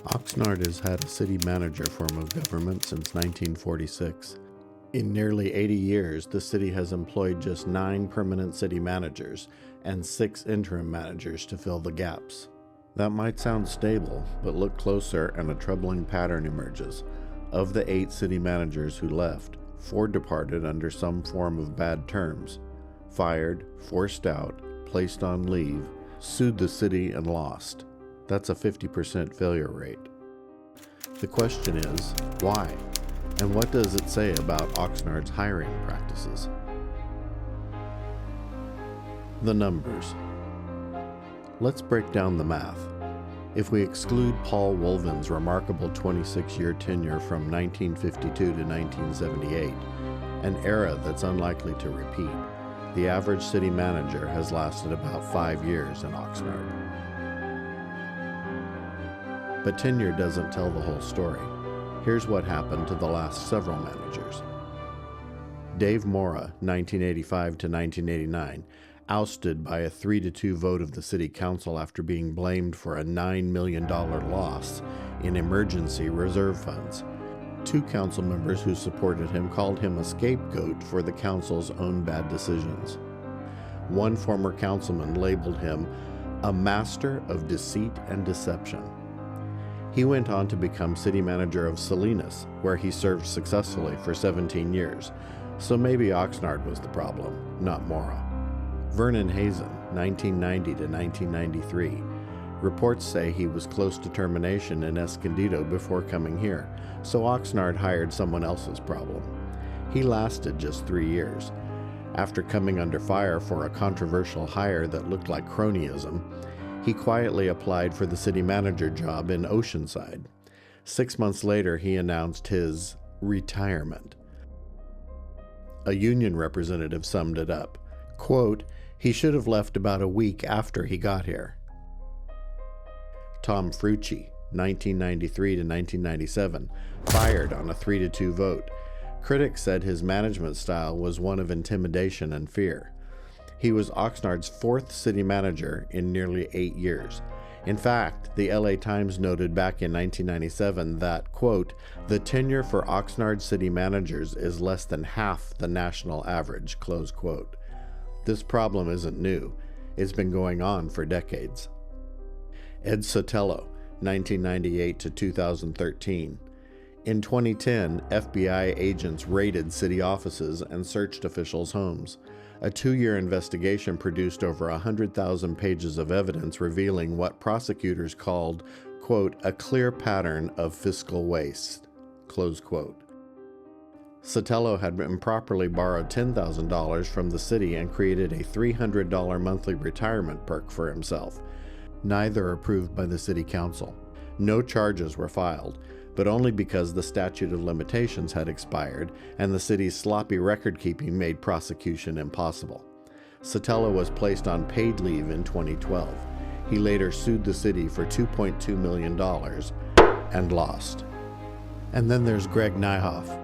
Oxnard has had a city manager form of government since 1946. In nearly 80 years, the city has employed just 9 permanent city managers and 6 interim managers to fill the gaps. That might sound stable, but look closer and a troubling pattern emerges. Of the 8 city managers who left, 4 departed under some form of bad terms: fired, forced out, placed on leave, sued the city and lost. That's a 50% failure rate. The question is, why? And what does it say about Oxnard's hiring practices? The numbers. Let's break down the math. If we exclude Paul Wolvin's remarkable 26-year tenure from 1952 to 1978, an era that's unlikely to repeat, the average city manager has lasted about 5 years in Oxnard. But tenure doesn't tell the whole story. Here's what happened to the last several managers. Dave Mora, 1985 to 1989, ousted by a 3-2 vote of the city council after being blamed for a $9 million loss in emergency reserve funds. 2 council members who supported him called him a scapegoat for the council's own bad decisions. One former councilman labeled him a master of deceit and deception. He went on to become city manager of Salinas, where he served successfully for 17 years. So maybe Oxnard was the problem, not Mora. Vernon Hazen, 1990 to 1993. Reports say he was close to termination in Escondido before coming here, so Oxnard hired someone else's problem. He lasted just 3 years. After coming under fire for a controversial hire that looked like cronyism, he quietly applied for the city manager job in Oceanside. 6 months later, he announced his retirement. A union representative summed it up. Quote, "He should have left about a week after he got here." Tom Frucci, 1993 to 1997, fired on a 3-2 vote. Critics said his management style was one of intimidation and fear. He was Oxnard's 4th city manager in nearly 8 years. In fact, the LA Times noted back in 1997 that, quote, "the tenure for Oxnard city managers is less than half the national average," close quote. This problem isn't new. It's been going on for decades. Ed Sotelo, 1998 to 2013. In 2010, FBI agents raided city offices and searched officials' homes. A 2-year investigation produced over 100,000 pages of evidence revealing what prosecutors called, quote, "a clear pattern of fiscal waste," close quote. Sotelo had improperly borrowed $10,000 from the city and created a $300 monthly retirement perk for himself, neither approved by the city council. No charges were filed, but only because the statute of limitations had expired and the city's sloppy record-keeping made prosecution impossible. Sotelo was placed on paid leave in 2012. He later sued the city for $2.2 million and lost. And then there's Greg Nyhoff.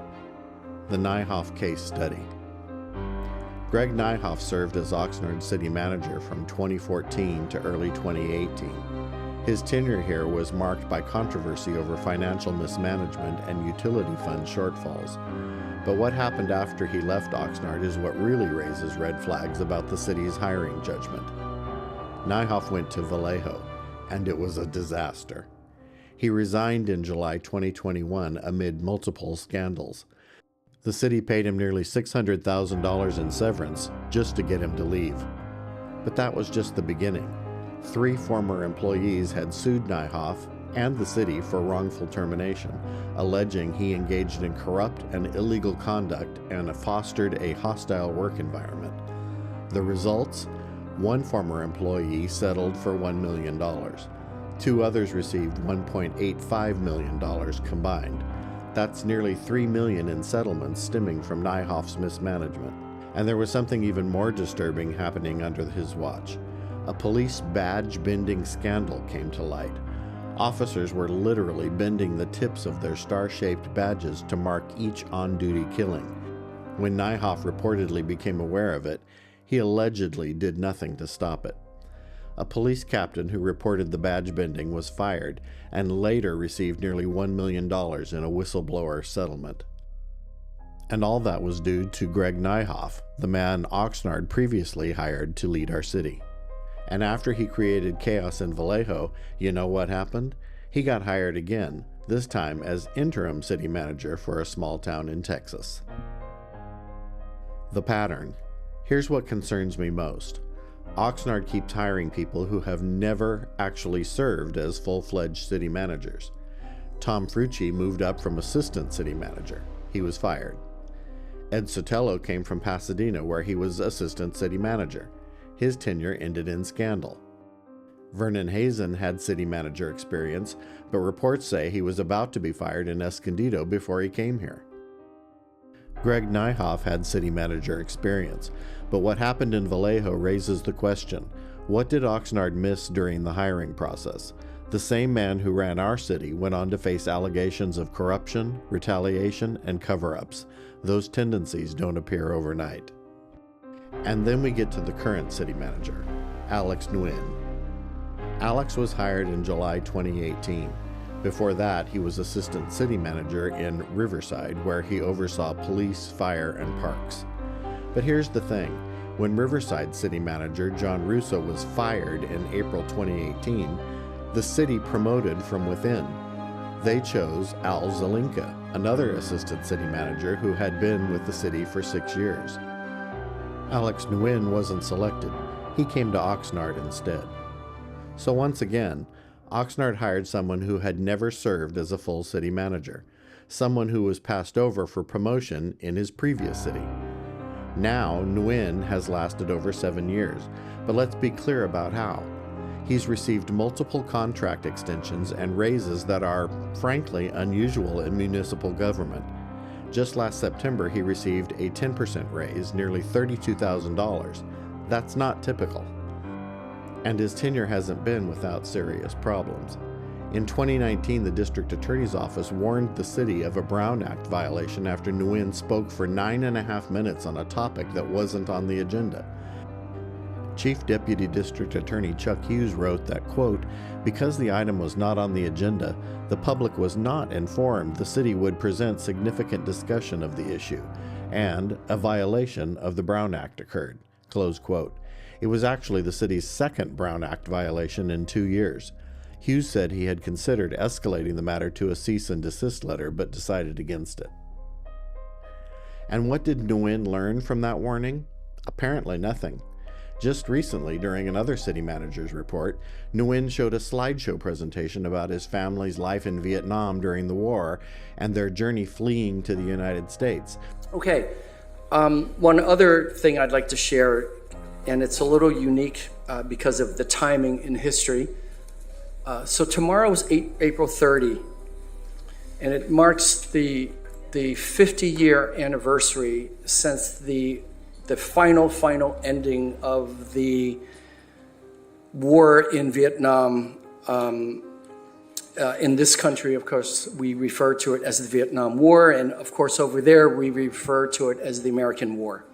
The Nyhoff case study. Greg Nyhoff served as Oxnard city manager from 2014 to early 2018. His tenure here was marked by controversy over financial mismanagement and utility fund shortfalls. But what happened after he left Oxnard is what really raises red flags about the city's hiring judgment. Nyhoff went to Vallejo, and it was a disaster. He resigned in July 2021 amid multiple scandals. The city paid him nearly $600,000 in severance just to get him to leave. But that was just the beginning. 3 former employees had sued Nyhoff and the city for wrongful termination, alleging he engaged in corrupt and illegal conduct and fostered a hostile work environment. The results? 1 former employee settled for $1 million. 2 others received $1.85 million combined. That's nearly $3 million in settlements stemming from Nyhoff's mismanagement. And there was something even more disturbing happening under his watch. A police badge-bending scandal came to light. Officers were literally bending the tips of their star-shaped badges to mark each on-duty killing. When Nyhoff reportedly became aware of it, he allegedly did nothing to stop it. a police captain who reported the badge bending was fired and later received nearly $1 million in a whistleblower settlement. And all that was due to Greg Nyhoff, the man Oxnard previously hired to lead our city. And after he created chaos in Vallejo, you know what happened? He got hired again, this time as interim city manager for a small town in Texas. The pattern. Here's what concerns me most. Oxnard keeps hiring people who have never actually served as full-fledged city managers. Tom Frucci moved up from assistant city manager. He was fired. Ed Sotelo came from Pasadena, where he was assistant city manager. His tenure ended in scandal. Vernon Hazen had city manager experience, but reports say he was about to be fired in Escondido before he came here. Greg Nyhoff had city manager experience, but what happened in Vallejo raises the question, what did Oxnard miss during the hiring process? The same man who ran our city went on to face allegations of corruption, retaliation, and cover-ups. Those tendencies don't appear overnight. And then we get to the current city manager, Alex Nguyen. Alex was hired in July 2018. Before that, he was assistant city manager in Riverside, where he oversaw police, fire, and parks. But here's the thing. When Riverside city manager John Russo was fired in April 2018, the city promoted from within. They chose Al Zelinka, another assistant city manager who had been with the city for 6 years. Alex Nguyen wasn't selected. He came to Oxnard instead. So once again, Oxnard hired someone who had never served as a full city manager, someone who was passed over for promotion in his previous city. Now, Nguyen has lasted over 7 years, but let's be clear about how. He's received multiple contract extensions and raises that are, frankly, unusual in municipal government. Just last September, he received a 10% raise, nearly $32,000. That's not typical. And his tenure hasn't been without serious problems. In 2019, the district attorney's office warned the city of a Brown Act violation after Nguyen spoke for 9.5 minutes on a topic that wasn't on the agenda. Chief Deputy District Attorney Chuck Hughes wrote that, quote, because the item was not on the agenda, the public was not informed the city would present significant discussion of the issue, and a violation of the Brown Act occurred, close quote. It was actually the city's second Brown Act violation in 2 years. Hughes said he had considered escalating the matter to a cease and desist letter, but decided against it. And what did Nguyen learn from that warning? Apparently nothing. Just recently, during another city manager's report, Nguyen showed a slideshow presentation about his family's life in Vietnam during the war and their journey fleeing to the United States. Okay, one other thing I'd like to share, and it's a little unique because of the timing in history. So tomorrow is April 30, and it marks the 50-year anniversary since the final ending of the war in Vietnam. In this country, of course, we refer to it as the Vietnam War, and of course over there we refer to it as the American War.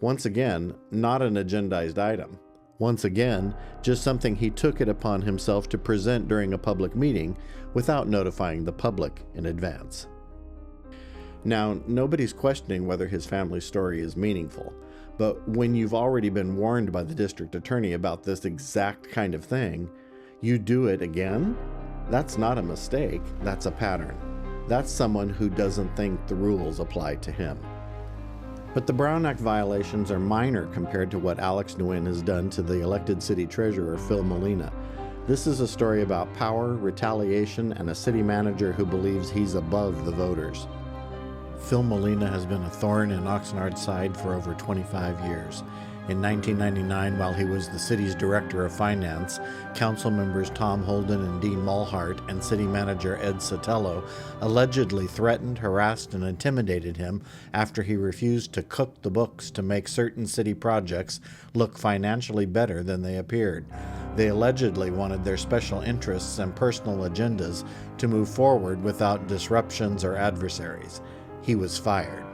Once again, not an agendized item. Once again, just something he took it upon himself to present during a public meeting without notifying the public in advance. Now, nobody's questioning whether his family's story is meaningful, but when you've already been warned by the district attorney about this exact kind of thing, you do it again? That's not a mistake, that's a pattern. That's someone who doesn't think the rules apply to him. But the Brown Act violations are minor compared to what Alex Nguyen has done to the elected city treasurer, Phil Molina. This is a story about power, retaliation, and a city manager who believes he's above the voters. Phil Molina has been a thorn in Oxnard's side for over 25 years. In 1999, while he was the city's director of finance, council members Tom Holden and Dean Mulhart and city manager Ed Sotelo allegedly threatened, harassed, and intimidated him after he refused to cook the books to make certain city projects look financially better than they appeared. They allegedly wanted their special interests and personal agendas to move forward without disruptions or adversaries. He was fired.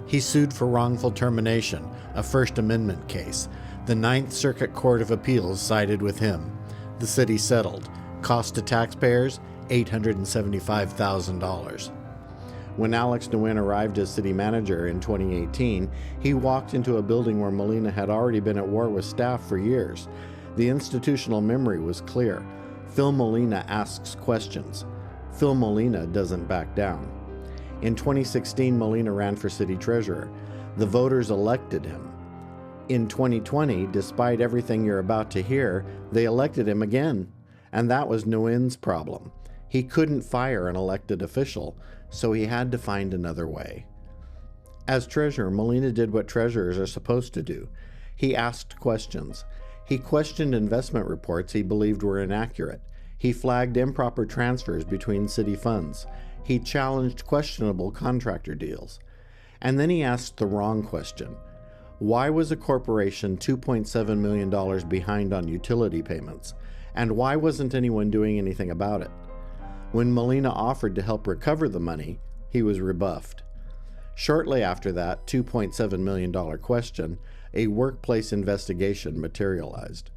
He sued for wrongful termination, a First Amendment case. The Ninth Circuit Court of Appeals sided with him. The city settled. Cost to taxpayers, $875,000. When Alex Nguyen arrived as city manager in 2018, he walked into a building where Molina had already been at war with staff for years. The institutional memory was clear. Phil Molina asks questions. Phil Molina doesn't back down. In 2016, Molina ran for city treasurer. The voters elected him. In 2020, despite everything you're about to hear, they elected him again. And that was Nguyen's problem. He couldn't fire an elected official, so he had to find another way. As treasurer, Molina did what treasurers are supposed to do. He asked questions. He questioned investment reports he believed were inaccurate. He flagged improper transfers between city funds. He challenged questionable contractor deals. And then he asked the wrong question. Why was a corporation $2.7 million behind on utility payments? And why wasn't anyone doing anything about it? When Molina offered to help recover the money, he was rebuffed. Shortly after that $2.7 million question, a workplace investigation materialized.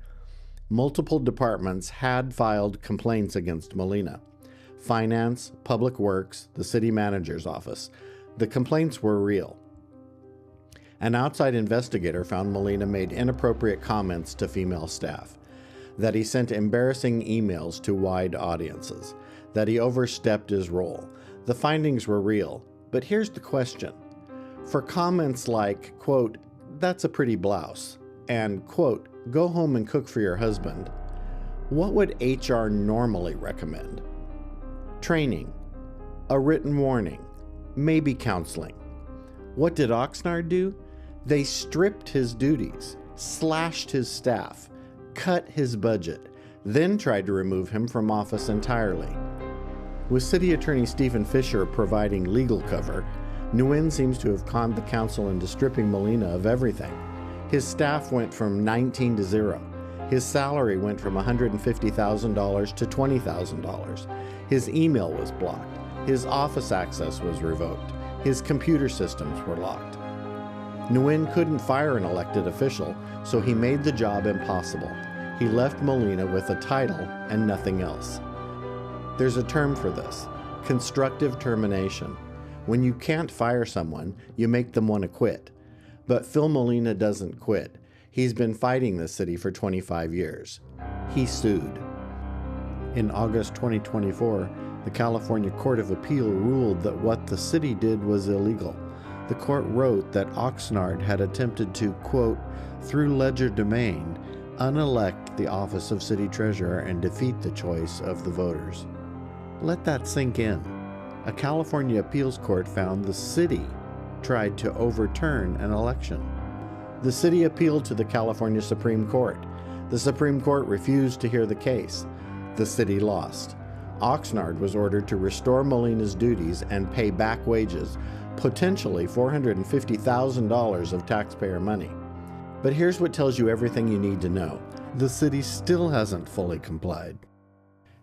Multiple departments had filed complaints against Molina. Finance, Public Works, the city manager's office. The complaints were real. An outside investigator found Molina made inappropriate comments to female staff, that he sent embarrassing emails to wide audiences, that he overstepped his role. The findings were real, but here's the question. For comments like, quote, "That's a pretty blouse," and, quote, "Go home and cook for your husband," what would HR normally recommend? Training, a written warning, maybe counseling. What did Oxnard do? They stripped his duties, slashed his staff, cut his budget, then tried to remove him from office entirely. With City Attorney Stephen Fisher providing legal cover, Nguyen seems to have conned the council into stripping Molina of everything. His staff went from 19 to 0. His salary went from $150,000 to $20,000. His email was blocked. His office access was revoked. His computer systems were locked. Nguyen couldn't fire an elected official, so he made the job impossible. He left Molina with a title and nothing else. There's a term for this: constructive termination. When you can't fire someone, you make them want to quit. But Phil Molina doesn't quit. He's been fighting this city for 25 years. He sued. In August 2024, the California Court of Appeal ruled that what the city did was illegal. The court wrote that Oxnard had attempted to, quote, "through legerdemain, unelect the office of city treasurer and defeat the choice of the voters." Let that sink in. A California appeals court found the city tried to overturn an election. The city appealed to the California Supreme Court. The Supreme Court refused to hear the case. The city lost. Oxnard was ordered to restore Molina's duties and pay back wages, potentially $450,000 of taxpayer money. But here's what tells you everything you need to know. The city still hasn't fully complied.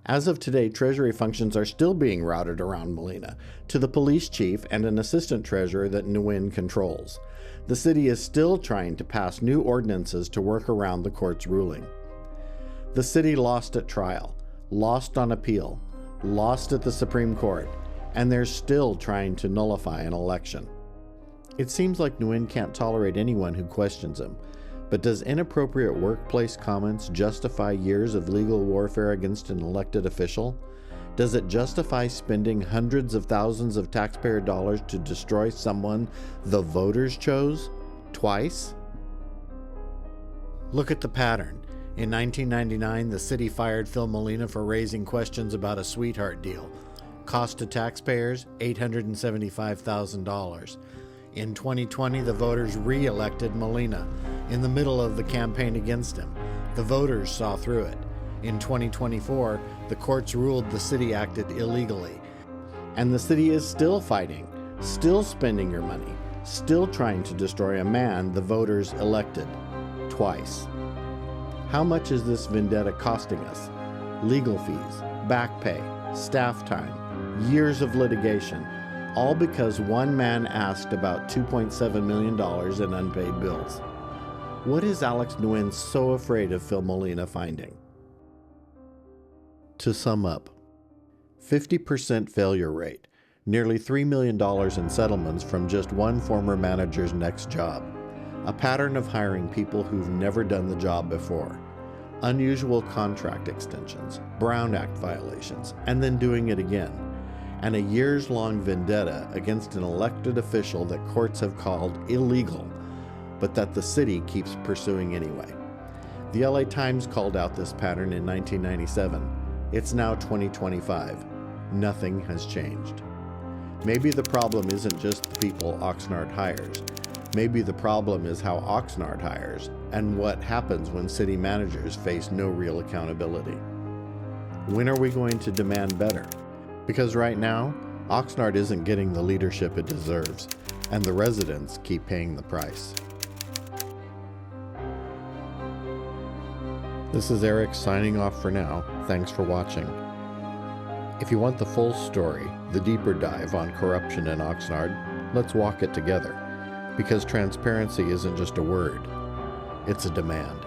As of today, Treasury functions are still being routed around Molina to the police chief and an assistant treasurer that Nguyen controls. The city is still trying to pass new ordinances to work around the court's ruling. The city lost at trial, lost on appeal, lost at the Supreme Court, and they're still trying to nullify an election. It seems like Nguyen can't tolerate anyone who questions him. But does inappropriate workplace comments justify years of legal warfare against an elected official? Does it justify spending hundreds of thousands of taxpayer dollars to destroy someone the voters chose? Twice? Look at the pattern. In 1999, the city fired Phil Molina for raising questions about a sweetheart deal. Cost to taxpayers, $875,000. In 2020, the voters re-elected Molina in the middle of the campaign against him. The voters saw through it. In 2024, the courts ruled the city acted illegally. And the city is still fighting, still spending your money, still trying to destroy a man the voters elected. Twice. How much is this vendetta costing us? Legal fees, back pay, staff time, years of litigation, all because one man asked about $2.7 million in unpaid bills. What is Alex Nguyen so afraid of Phil Molina finding? To sum up, 50% failure rate, nearly $3 million in settlements from just one former manager's next job, a pattern of hiring people who've never done the job before, unusual contract extensions, Brown Act violations, and then doing it again, and a years-long vendetta against an elected official that courts have called illegal, but that the city keeps pursuing anyway. The LA Times called out this pattern in 1997. It's now 2025. Nothing has changed. Maybe the problem isn't just the people Oxnard hires. Maybe the problem is how Oxnard hires and what happens when city managers face no real accountability. When are we going to demand better? Because right now, Oxnard isn't getting the leadership it deserves, and the residents keep paying the price. This is Eric signing off for now. Thanks for watching. If you want the full story, the deeper dive on corruption in Oxnard, let's walk it together. Because transparency isn't just a word, it's a demand.